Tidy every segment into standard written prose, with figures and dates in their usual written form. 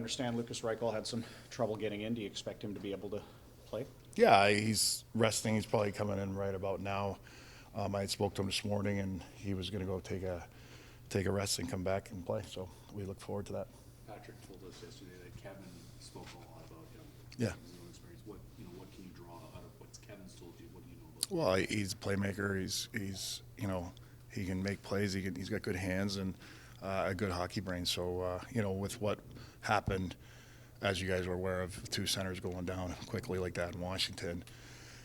understand Lucas Reichel had some trouble getting in. Do you expect him to be able to play? Yeah, he's resting. He's probably coming in right about now. I had spoke to him this morning, and he was going to go take a rest and come back and play. So we look forward to that. Patrick told us yesterday that Kevin spoke a lot about him. Yeah. His own experience. What can you draw out of what Kevin's told you? What do you know about him? Well, he's a playmaker. He's he can make plays. He's got good hands and a good hockey brain. So with what happened, as you guys are aware of, two centers going down quickly like that in Washington,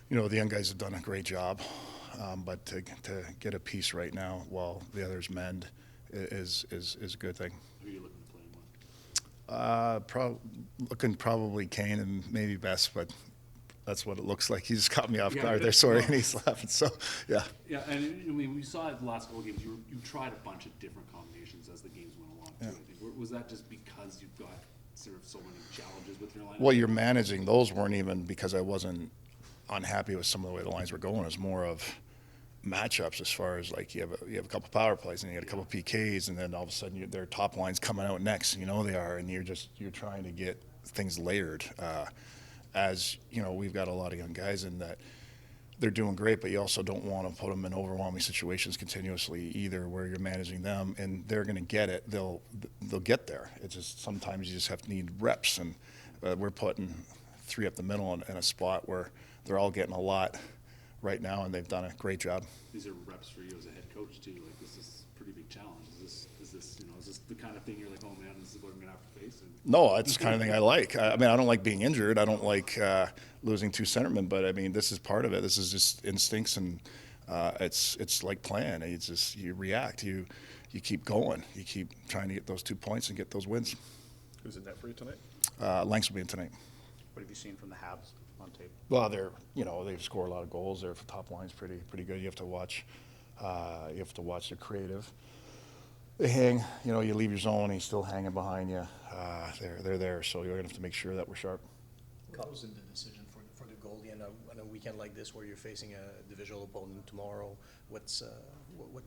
the young guys have done a great job. But to get a piece right now while the others mend is a good thing. Who are you looking to play him with? Looking probably Kane and maybe Best, but that's what it looks like. He just caught me off Yeah, guard there, sorry, and he's laughing. So, yeah. Yeah, and we saw it the last couple of games. You tried a bunch of different combinations as the games went along, too, I think. Was that just because you've got sort of so many challenges with your lineup? Well, you're managing. Those weren't even because I wasn't unhappy with some of the way the lines were going. It was more of matchups as far as like you have a couple power plays and you got a couple PKs, and then all of a sudden their top line's coming out next. They are, and you're trying to get things layered. As we've got a lot of young guys in that they're doing great, but you also don't want to put them in overwhelming situations continuously either, where you're managing them and they're going to get it. They'll get there. It's just sometimes you just have to need reps, and we're putting three up the middle in a spot where they're all getting a lot right now, and they've done a great job. These are reps for you as a head coach too. Like, this is a pretty big challenge. Is this the kind of thing you're like, oh man, this is what I'm gonna have to face? No, it's the kind of thing I like. I don't like being injured. I don't like losing two centermen, but this is part of it. This is just instincts, and it's like playing. It's just you react. You keep going. You keep trying to get those 2 points and get those wins. Who's in net for you tonight? Lanks will be in tonight. What have you seen from the Habs on tape? Well, they've scored a lot of goals. Their top line's pretty good. You have to watch. They're creative. They hang. You leave your zone, he's still hanging behind you. They're there, so you're gonna have to make sure that we're sharp. What goes in the decision for the goalie on a weekend like this, where you're facing a divisional opponent tomorrow? What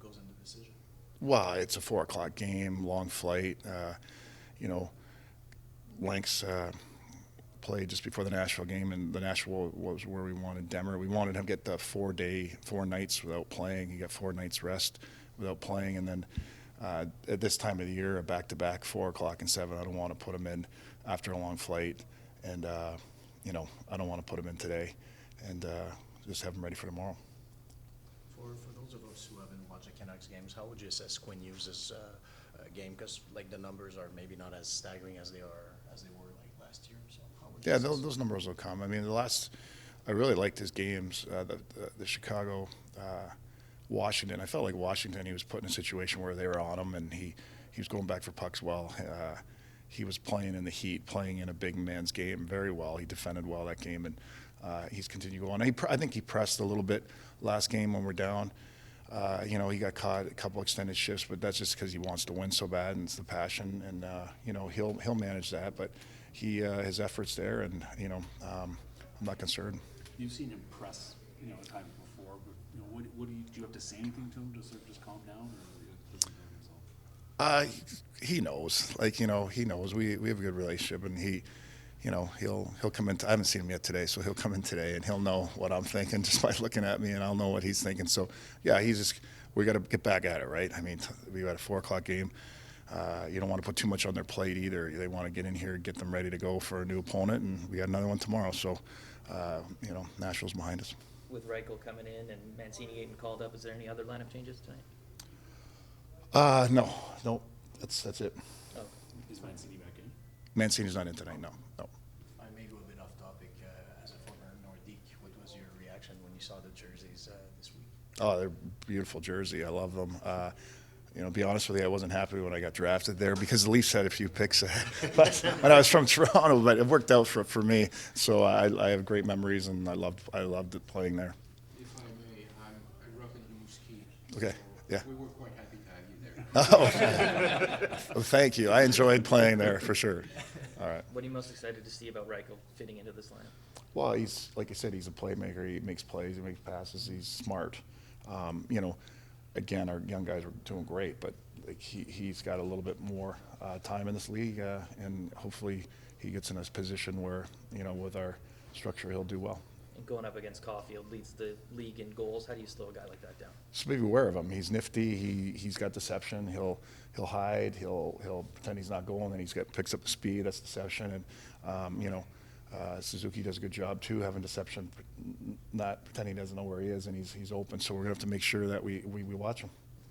goes in the decision? Well, it's a 4:00 game, long flight. Lanks played just before the Nashville game, and the Nashville was where we wanted Demmer. We wanted him to get the 4 nights without playing. He got 4 nights rest without playing, and then at this time of the year, a back-to-back 4:00 and 7. I don't want to put him in after a long flight, and I don't want to put him in today, and just have him ready for tomorrow. For those of us who haven't watched the Canucks games, how would you assess Quinn Hughes' game? Because the numbers are maybe not as staggering as they were last year. So how would you assess those numbers will come. I really liked his games. The Chicago. Washington, I felt like Washington, he was put in a situation where they were on him, and he was going back for pucks well. He was playing in the heat, playing in a big man's game very well. He defended well that game, and he's continued going. I think he pressed a little bit last game when we're down. He got caught a couple extended shifts, but that's just because he wants to win so bad, and it's the passion, and he'll manage that. But his effort's there, and I'm not concerned. You've seen him press, a time before. But, do you have to say anything to him to sort of just calm down, or does he know himself? He knows. He knows. We have a good relationship, and he'll come in. I haven't seen him yet today, so he'll come in today, and he'll know what I'm thinking just by looking at me, and I'll know what he's thinking. So, yeah, we got to get back at it, right? We got a 4:00 game. You don't want to put too much on their plate either. They want to get in here, get them ready to go for a new opponent, and we got another one tomorrow. So, Nashville's behind us. With Reichel coming in and Mancini getting called up, is there any other lineup changes tonight? No, that's it. Oh, Is Mancini back in? Mancini's not in tonight. No. I may go a bit off topic. As a former Nordique, what was your reaction when you saw the jerseys this week? Oh, they're beautiful jersey. I love them. To be honest with you, I wasn't happy when I got drafted there because the Leafs had a few picks when I was from Toronto, but it worked out for me. So I have great memories, and I loved it playing there. If I may, I grew up in Rimouski. Okay, yeah. We were quite happy to have you there. Oh, well, thank you. I enjoyed playing there for sure. All right. what are you most excited to see about Reichel fitting into this lineup? Well, he's like I said, he's a playmaker. He makes plays. He makes passes. He's smart. Again, our young guys are doing great, but like he's got a little bit more time in this league, and hopefully he gets in a position where, you know, with our structure, he'll do well. And going up against Caulfield leads the league in goals. How do you slow a guy like that down? Just be aware of him. He's nifty. He's got deception. He'll hide. He'll pretend he's not going, and picks up the speed. That's deception. And you know, Suzuki does a good job too, having deception, not pretending he doesn't know where he is, and he's open. So we're gonna have to make sure that we watch him.